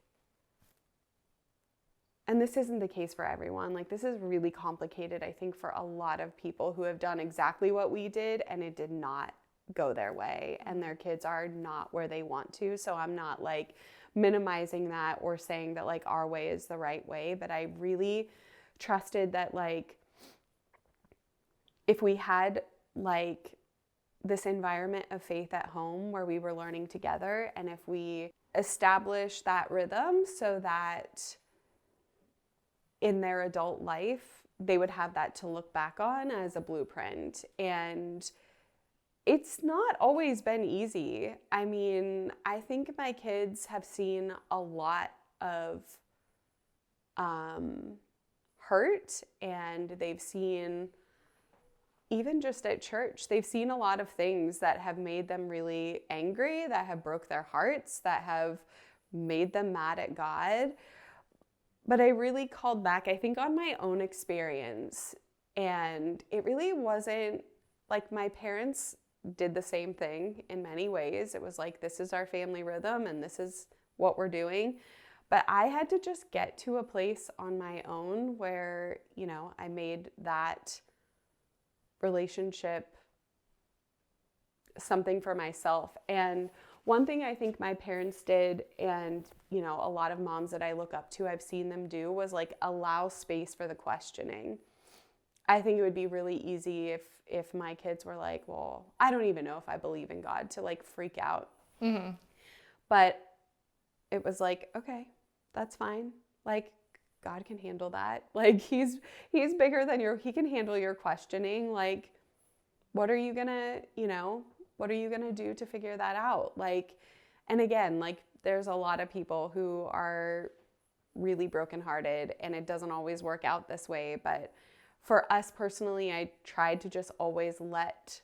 and this isn't the case for everyone. Like, this is really complicated, I think, for a lot of people who have done exactly what we did and it did not go their way, and their kids are not where they want to. So I'm not, like, minimizing that or saying that, like, our way is the right way, but I really trusted that, like, if we had, like, this environment of faith at home where we were learning together, and if we established that rhythm so that in their adult life they would have that to look back on as a blueprint. And it's not always been easy. I mean, I think my kids have seen a lot of hurt, and they've seen, even just at church, they've seen a lot of things that have made them really angry, that have broke their hearts, that have made them mad at God. But I really called back, I think, on my own experience. And it really wasn't like my parents did the same thing in many ways. It was like, this is our family rhythm and this is what we're doing. But I had to just get to a place on my own where, you know, I made that relationship something for myself. And one thing I think my parents did, and, you know, a lot of moms that I look up to, I've seen them do, was, like, allow space for the questioning. I think it would be really easy if my kids were like, well, I don't even know if I believe in God, to, like, freak out. Mm-hmm. But it was like, okay, that's fine. Like, God can handle that. Like, he's bigger than he can handle your questioning. Like, what are you gonna do to figure that out? Like, and again, like, there's a lot of people who are really brokenhearted, and it doesn't always work out this way. But for us personally, I tried to just always let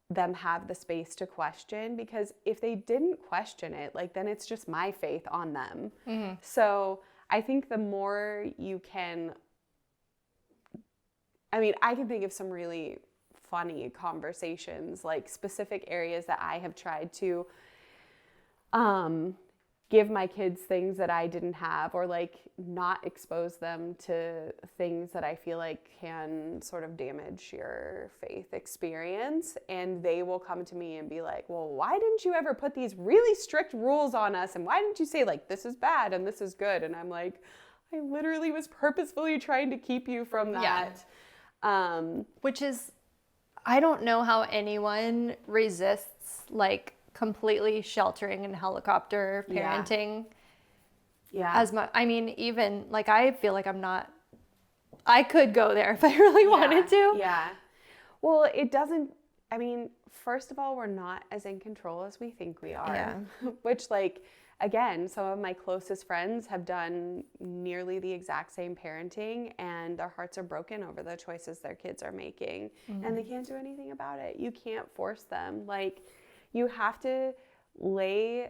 them have the space to question, because if they didn't question it, like, then it's just my faith on them. Mm-hmm. So I think the more you can, I mean, I can think of some really funny conversations, like specific areas that I have tried to give my kids things that I didn't have, or, like, not expose them to things that I feel like can sort of damage your faith experience. And they will come to me and be like, well, why didn't you ever put these really strict rules on us? And why didn't you say, like, this is bad and this is good? And I'm like, I literally was purposefully trying to keep you from that. Yeah. Which is, I don't know how anyone resists, like, completely sheltering and helicopter parenting. Yeah. As much. I mean, even, like, I feel like I could go there if I really wanted to. Yeah. Well, it doesn't, I mean, first of all, we're not as in control as we think we are. Yeah. Which, like, again, some of my closest friends have done nearly the exact same parenting, and their hearts are broken over the choices their kids are making. Mm-hmm. And they can't do anything about it. You can't force them. Like, you have to lay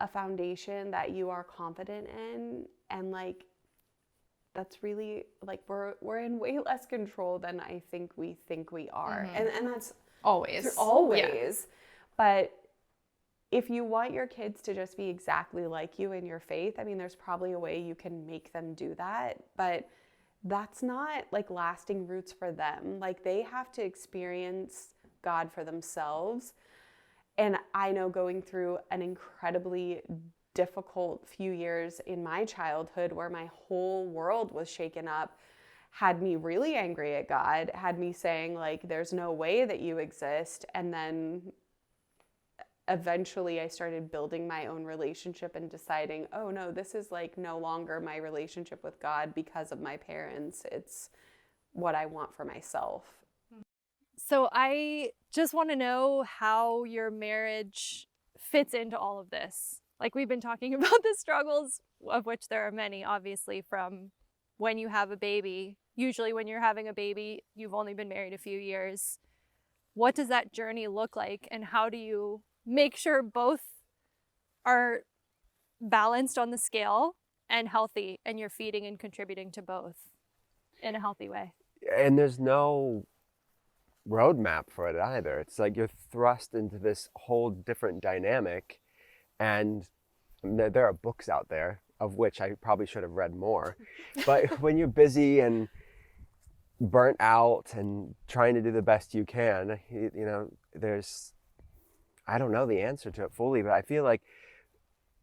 a foundation that you are confident in, and, like, that's really, like, we're in way less control than I think we are. Mm-hmm. And that's always. Yeah. But if you want your kids to just be exactly like you in your faith, I mean, there's probably a way you can make them do that, but that's not, like, lasting roots for them. Like, they have to experience God for themselves. And I know going through an incredibly difficult few years in my childhood where my whole world was shaken up had me really angry at God, had me saying like, there's no way that you exist. And then eventually I started building my own relationship and deciding, oh no, this is like no longer my relationship with God because of my parents. It's what I want for myself. So I just want to know how your marriage fits into all of this. Like, we've been talking about the struggles, of which there are many, obviously, from when you have a baby. Usually when you're having a baby, you've only been married a few years. What does that journey look like, and how do you make sure both are balanced on the scale and healthy, and you're feeding and contributing to both in a healthy way? And there's no roadmap for it either. It's like you're thrust into this whole different dynamic, and there are books out there, of which I probably should have read more. But when you're busy and burnt out and trying to do the best you can, you know, I don't know the answer to it fully, but I feel like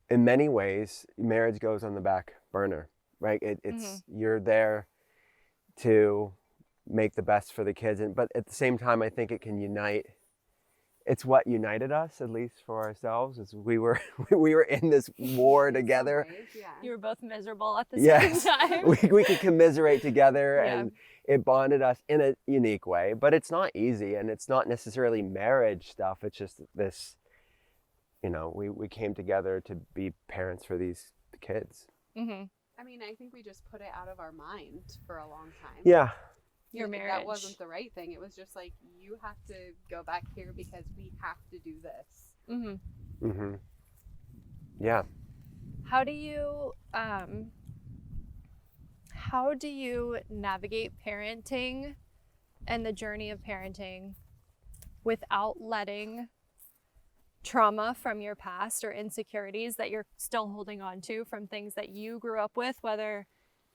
in many ways, marriage goes on the back burner, right? It's you're there to make the best for the kids, but at the same time, I think it can unite. It's what united us, at least for ourselves, is we were in this war together. Yeah. You were both miserable at the Yes, same time. we could commiserate together, Yeah. and it bonded us in a unique way. But it's not easy, and it's not necessarily marriage stuff. It's just this, you know, we came together to be parents for these kids. Mm-hmm. I mean, I think we just put it out of our mind for a long time. Yeah. Your Like, marriage. that wasn't the right thing. It was just like, you have to go back here because we have to do this. Mm-hmm. Mm-hmm. Yeah. How do you navigate parenting and the journey of parenting without letting trauma from your past or insecurities that you're still holding on to from things that you grew up with, whether,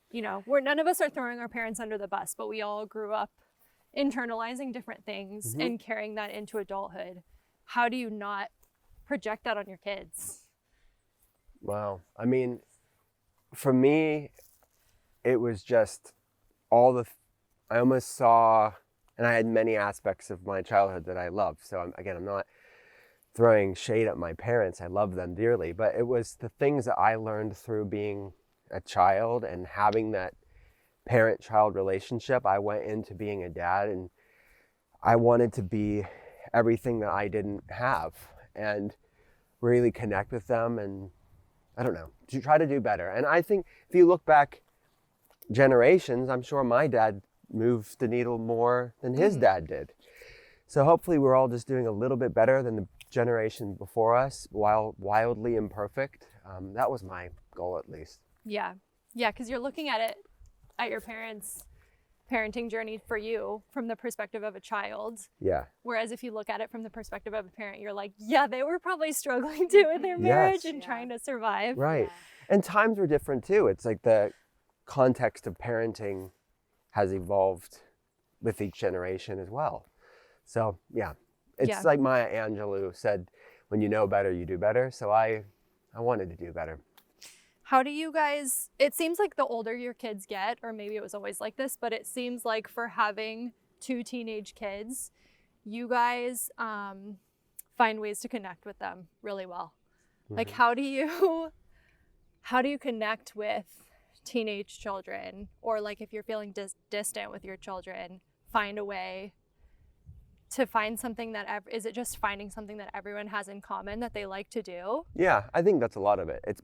you know, none of us are throwing our parents under the bus, but we all grew up internalizing different things and carrying that into adulthood. How do you not project that on your kids? Wow. I mean, for me, it was just I almost saw, and I had many aspects of my childhood that I loved. So I'm not throwing shade at my parents. I love them dearly, but it was the things that I learned through being a child and having that parent-child relationship. I went into being a dad, and I wanted to be everything that I didn't have and really connect with them, and I don't know, to try to do better. And I think if you look back generations, I'm sure my dad moved the needle more than his dad did. So hopefully we're all just doing a little bit better than the generation before us, while wildly imperfect. That was my goal, at least. Yeah, because you're looking at it, at your parents' parenting journey for you from the perspective of a child. Yeah. Whereas if you look at it from the perspective of a parent, you're like, yeah, they were probably struggling too in their marriage and trying to survive. Right. Yeah. And times were different too. It's like the context of parenting has evolved with each generation as well. So yeah, it's like Maya Angelou said, when you know better, you do better. So I wanted to do better. How do you guys, it seems like the older your kids get, or maybe it was always like this, but it seems like for having 2 teenage kids, you guys find ways to connect with them really well. Like, how do you connect with teenage children, or like if you're feeling distant with your children, find a way to find something that, is it just finding something that everyone has in common that they like to do? Yeah, I think that's a lot of it. It's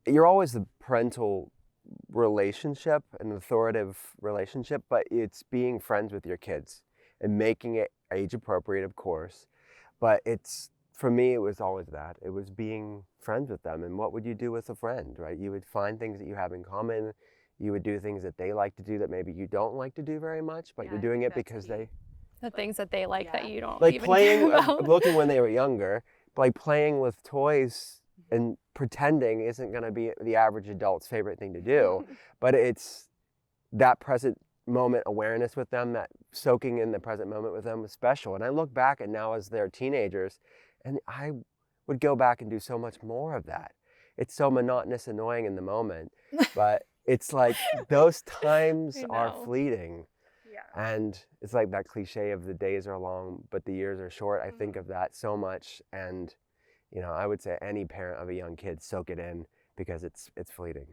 you're always the parental relationship, an authoritative relationship, but it's being friends with your kids and making it age appropriate, of course. But for me, it was always that. It was being friends with them. And what would you do with a friend, right? You would find things that you have in common. You would do things that they like to do that maybe you don't like to do very much, but you're doing it because they... The things that they like that you don't like even playing, care about. looking when they were younger, like playing with toys and pretending isn't going to be the average adult's favorite thing to do, but it's that present moment awareness with them, that soaking in the present moment with them was special. And I look back and now as they're teenagers, and would go back and do so much more of that. It's so monotonous, annoying in the moment, but it's like those times are fleeting. Yeah. And it's like that cliche of the days are long, but the years are short. I think of that so much. And, you know, I would say any parent of a young kid, soak it in because it's fleeting.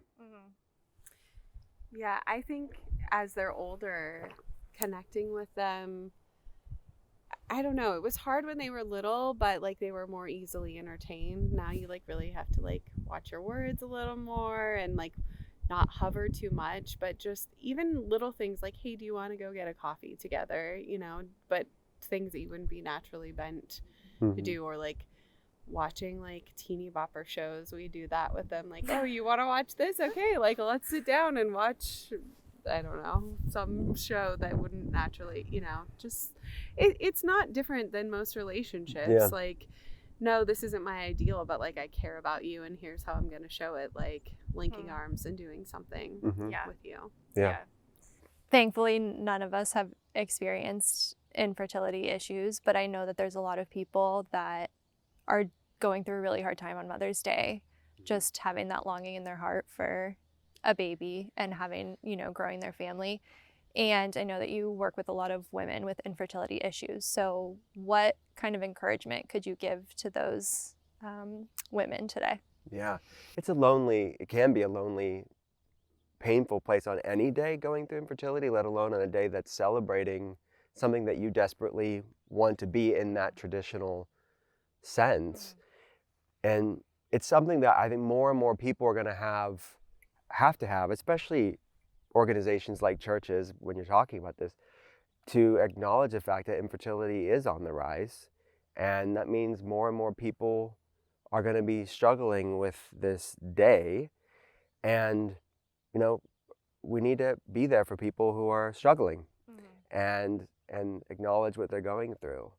Yeah, I think as they're older, connecting with them, I don't know, it was hard when they were little, but like they were more easily entertained. Now you like really have to like watch your words a little more and like not hover too much, but just even little things like, hey, do you want to go get a coffee together? You know, but things that you wouldn't be naturally bent to do, or like watching like teeny bopper shows. We do that with them. Like, oh, you want to watch this? Okay, like let's sit down and watch, I don't know, some show that wouldn't naturally, you know, just it's not different than most relationships. Yeah. Like, no, this isn't my ideal, but like I care about you and here's how I'm going to show it, like linking arms and doing something with you. Yeah. Thankfully, none of us have experienced infertility issues, but I know that there's a lot of people that are going through a really hard time on Mother's Day, just having that longing in their heart for a baby and having, you know, growing their family. And I know that you work with a lot of women with infertility issues. So what kind of encouragement could you give to those women today? Yeah, it can be a lonely, painful place on any day going through infertility, let alone on a day that's celebrating something that you desperately want to be in that traditional sense. And it's something that I think more and more people are going to have to have, especially organizations like churches, when you're talking about this, to acknowledge the fact that infertility is on the rise. And that means more and more people are going to be struggling with this day. And, you know, we need to be there for people who are struggling and acknowledge what they're going through.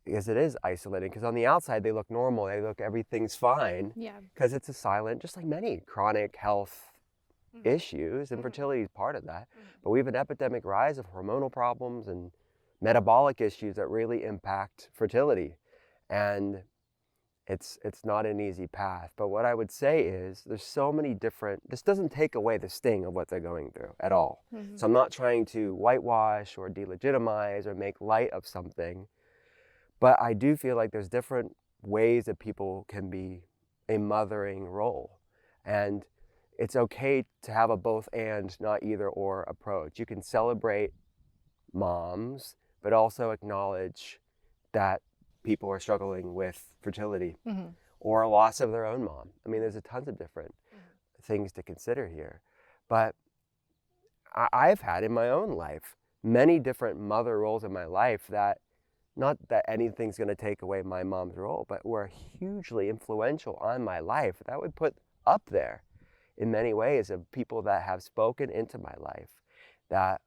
Because it is isolating, because on the outside they look normal, everything's fine. Yeah. Because it's a silent, just like many chronic health issues, infertility is part of that. But we have an epidemic rise of hormonal problems and metabolic issues that really impact fertility. And it's not an easy path. But what I would say is there's so many different, this doesn't take away the sting of what they're going through at all. So I'm not trying to whitewash or delegitimize or make light of something. But I do feel like there's different ways that people can be a mothering role. And it's okay to have a both and, not either or approach. You can celebrate moms, but also acknowledge that people are struggling with fertility or a loss of their own mom. I mean, there's a tons of different things to consider here. But I've had in my own life many different mother roles in my life that, not that anything's going to take away my mom's role, but were hugely influential on my life. That would put up there in many ways of people that have spoken into my life that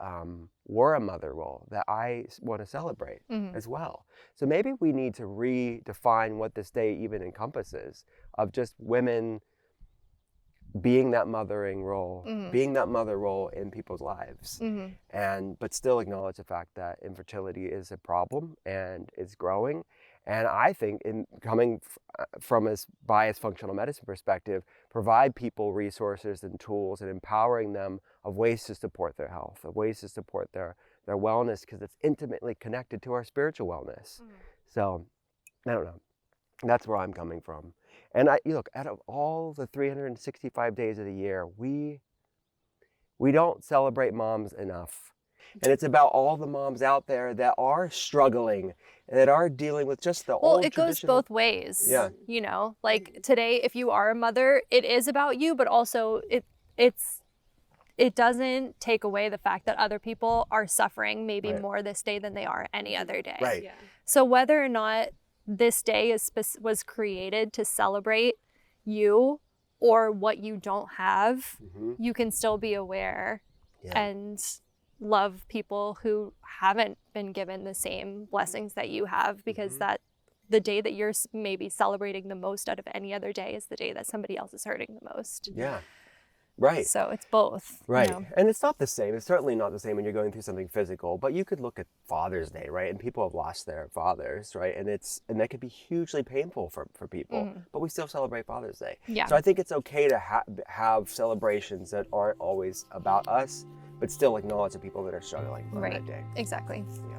were a mother role that I want to celebrate as well. So maybe we need to redefine what this day even encompasses, of just women being that mothering role, being that mother role in people's lives, but still acknowledge the fact that infertility is a problem and is growing. And I think, in coming from a biased functional medicine perspective, provide people resources and tools and empowering them of ways to support their health, of ways to support their wellness, because it's intimately connected to our spiritual wellness. So, I don't know. That's where I'm coming from. And look, out of all the 365 days of the year, we don't celebrate moms enough. And it's about all the moms out there that are struggling and that are dealing with just the old it goes both ways. Yeah. You know, like today, if you are a mother, it is about you, but also it doesn't take away the fact that other people are suffering maybe more this day than they are any other day. Right. Yeah. So whether or not this day was created to celebrate you or what you don't have, you can still be aware and love people who haven't been given the same blessings that you have, because that the day that you're maybe celebrating the most out of any other day is the day that somebody else is hurting the most. Yeah. Right. So it's both. Right. You know? And it's not the same. It's certainly not the same when you're going through something physical, but you could look at Father's Day, right? And people have lost their fathers, right? And that could be hugely painful for people, but we still celebrate Father's Day. Yeah. So I think it's okay to have celebrations that aren't always about us, but still acknowledge the people that are struggling on that day. Exactly. Yeah.